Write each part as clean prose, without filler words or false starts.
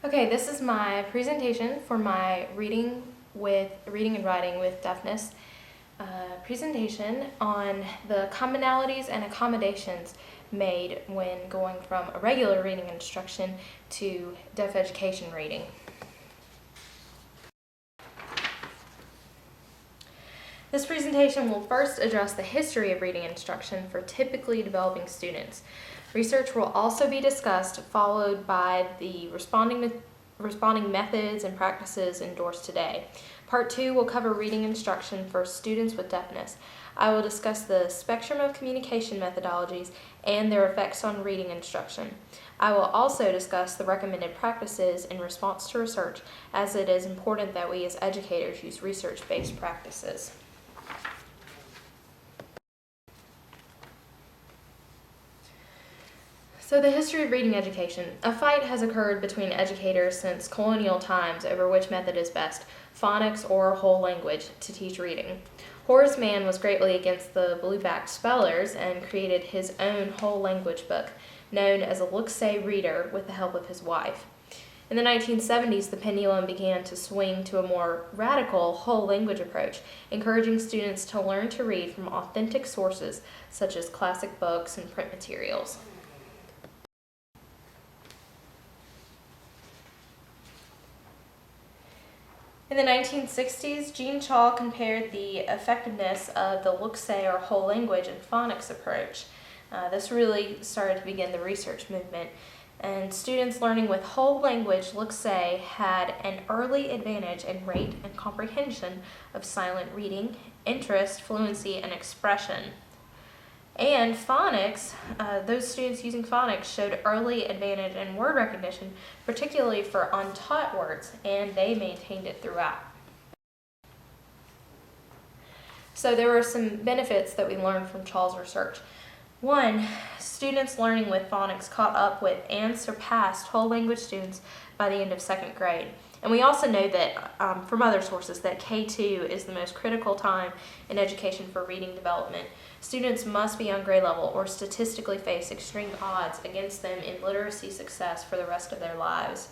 Okay, this is my presentation for my reading and writing with deafness presentation on the commonalities and accommodations made when going from a regular reading instruction to deaf education reading. This presentation will first address the history of reading instruction for typically developing students. Research will also be discussed, followed by the responding methods and practices endorsed today. Part 2 will cover reading instruction for students with deafness. I will discuss the spectrum of communication methodologies and their effects on reading instruction. I will also discuss the recommended practices in response to research, as it is important that we as educators use research-based practices. So the history of reading education. A fight has occurred between educators since colonial times over which method is best, phonics or whole language, to teach reading. Horace Mann was greatly against the blue-backed spellers and created his own whole language book, known as a look-say reader, with the help of his wife. In the 1970s, the pendulum began to swing to a more radical whole language approach, encouraging students to learn to read from authentic sources such as classic books and print materials. In the 1960s, Jean Shaw compared the effectiveness of the look-say or whole language and phonics approach. This really started to begin the research movement, and students learning with whole language look-say had an early advantage in rate and comprehension of silent reading, interest, fluency, and expression. And phonics, those students using phonics showed early advantage in word recognition, particularly for untaught words, and they maintained it throughout. So there were some benefits that we learned from Shaw's research. One, students learning with phonics caught up with and surpassed whole language students by the end of second grade. And we also know that from other sources that K2 is the most critical time in education for reading development. Students must be on grade level or statistically face extreme odds against them in literacy success for the rest of their lives.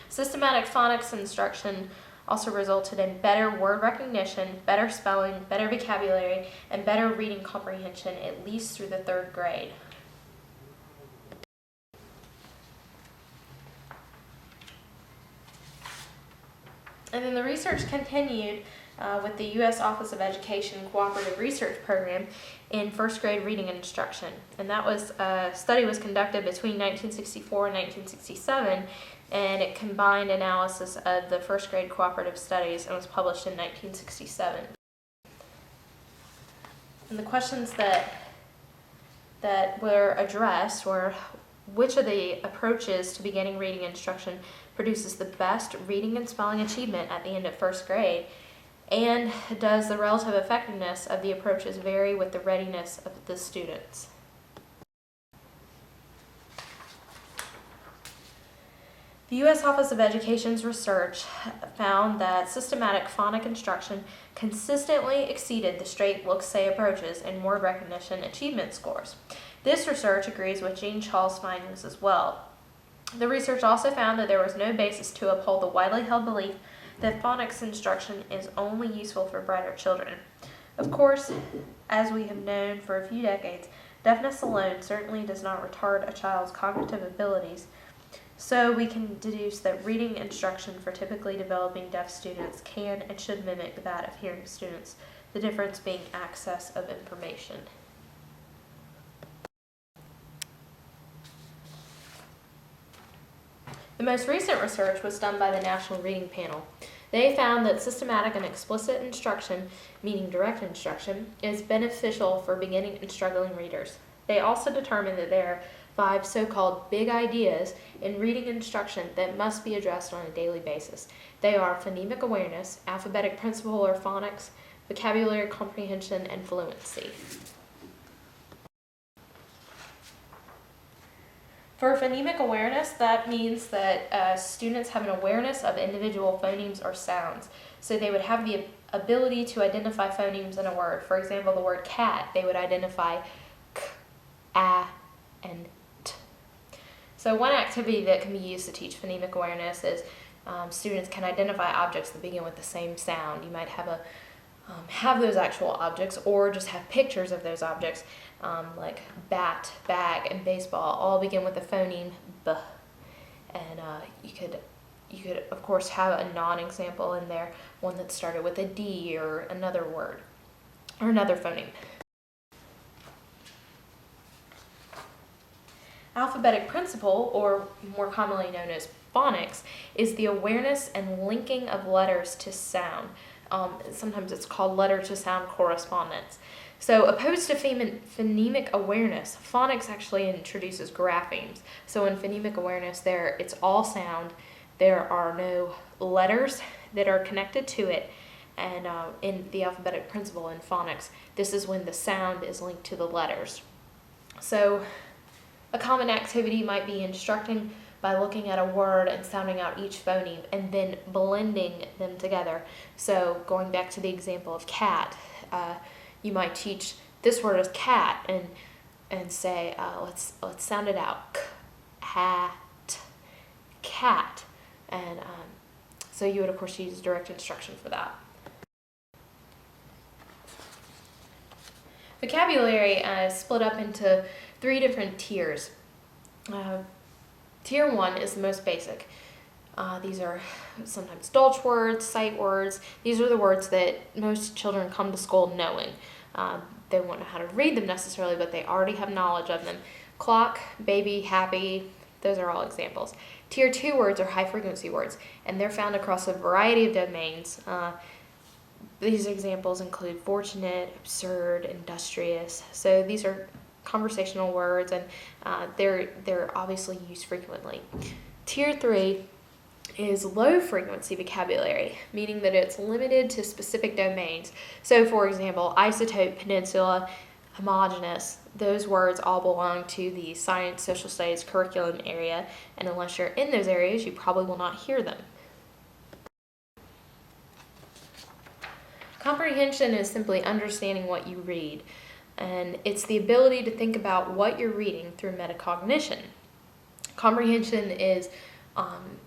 Systematic phonics instruction also resulted in better word recognition, better spelling, better vocabulary, and better reading comprehension at least through the third grade. And then the research continued with the U.S. Office of Education Cooperative Research Program in first grade reading instruction. And that was a study was conducted between 1964 and 1967, and it combined analysis of the first grade cooperative studies and was published in 1967. And the questions that were addressed were: which of the approaches to beginning reading instruction produces the best reading and spelling achievement at the end of first grade? And does the relative effectiveness of the approaches vary with the readiness of the students? The U.S. Office of Education's research found that systematic phonic instruction consistently exceeded the straight look-say approaches in word recognition achievement scores. This research agrees with Jean Shaw's findings as well. The research also found that there was no basis to uphold the widely held belief that phonics instruction is only useful for brighter children. Of course, as we have known for a few decades, deafness alone certainly does not retard a child's cognitive abilities, so we can deduce that reading instruction for typically developing deaf students can and should mimic that of hearing students, the difference being access of information. The most recent research was done by the National Reading Panel. They found that systematic and explicit instruction, meaning direct instruction, is beneficial for beginning and struggling readers. They also determined that there are 5 so-called big ideas in reading instruction that must be addressed on a daily basis. They are phonemic awareness, alphabetic principle or phonics, vocabulary comprehension, and fluency. For phonemic awareness, that means that students have an awareness of individual phonemes or sounds. So they would have the ability to identify phonemes in a word. For example, the word cat, they would identify k, a, and t. So one activity that can be used to teach phonemic awareness is students can identify objects that begin with the same sound. You might have those actual objects, or just have pictures of those objects, like bat, bag, and baseball, all begin with the phoneme b. And you could of course have a non-example in there, one that started with a D or another word or another phoneme. Alphabetic principle, or more commonly known as phonics, is the awareness and linking of letters to sound. Sometimes it's called letter-to-sound correspondence. So opposed to phonemic awareness, phonics actually introduces graphemes. So in phonemic awareness, it's all sound. There are no letters that are connected to it. And in the alphabetic principle in phonics, this is when the sound is linked to the letters. So a common activity might be instructing by looking at a word and sounding out each phoneme and then blending them together. So going back to the example of cat, you might teach this word as cat and say, let's sound it out, cat, cat. And so you would of course use direct instruction for that. Vocabulary is split up into 3 different tiers. Tier 1 is the most basic. These are sometimes Dolch words, sight words. These are the words that most children come to school knowing. They won't know how to read them necessarily, but they already have knowledge of them. Clock, baby, happy, those are all examples. Tier 2 words are high-frequency words, and they're found across a variety of domains. These examples include fortunate, absurd, industrious. So these are conversational words, and they're obviously used frequently. Tier 3 is low frequency vocabulary, meaning that it's limited to specific domains. So for example, isotope, peninsula, homogeneous, those words all belong to the science, social studies curriculum area, and unless you're in those areas, you probably will not hear them. Comprehension is simply understanding what you read, and it's the ability to think about what you're reading through metacognition. Comprehension is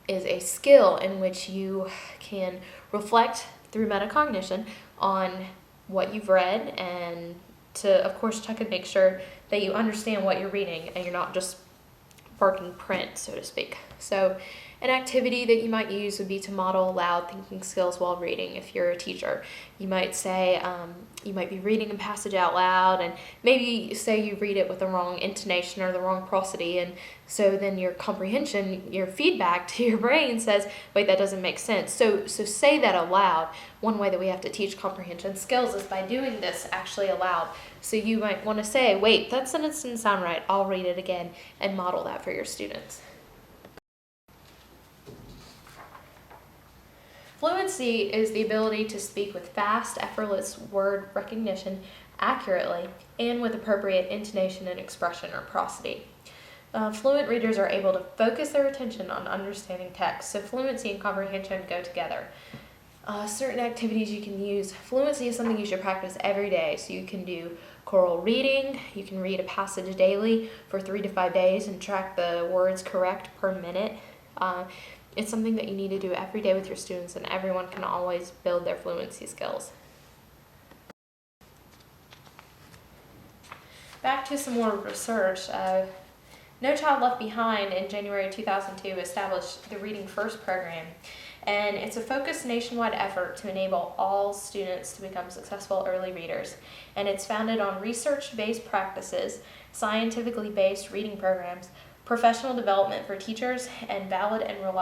a skill in which you can reflect through metacognition on what you've read, and to, of course, check and make sure that you understand what you're reading and you're not just barking print, so to speak. So an activity that you might use would be to model loud thinking skills while reading. If you're a teacher, you might say, you might be reading a passage out loud, and maybe say you read it with the wrong intonation or the wrong prosody, and so then your comprehension, your feedback to your brain says, wait, that doesn't make sense. So say that aloud. One way that we have to teach comprehension skills is by doing this actually aloud. So you might want to say, wait, that sentence didn't sound right, I'll read it again, and model that for your students. Fluency is the ability to speak with fast, effortless word recognition accurately and with appropriate intonation and expression or prosody. Fluent readers are able to focus their attention on understanding text, so fluency and comprehension go together. Certain activities you can use. Fluency is something you should practice every day, so you can do choral reading. You can read a passage daily for 3 to 5 days and track the words correct per minute. It's something that you need to do every day with your students, and everyone can always build their fluency skills. Back to some more research. No Child Left Behind in January 2002 established the Reading First program, and it's a focused nationwide effort to enable all students to become successful early readers. And it's founded on research-based practices, scientifically based reading programs, professional development for teachers, and valid and reliable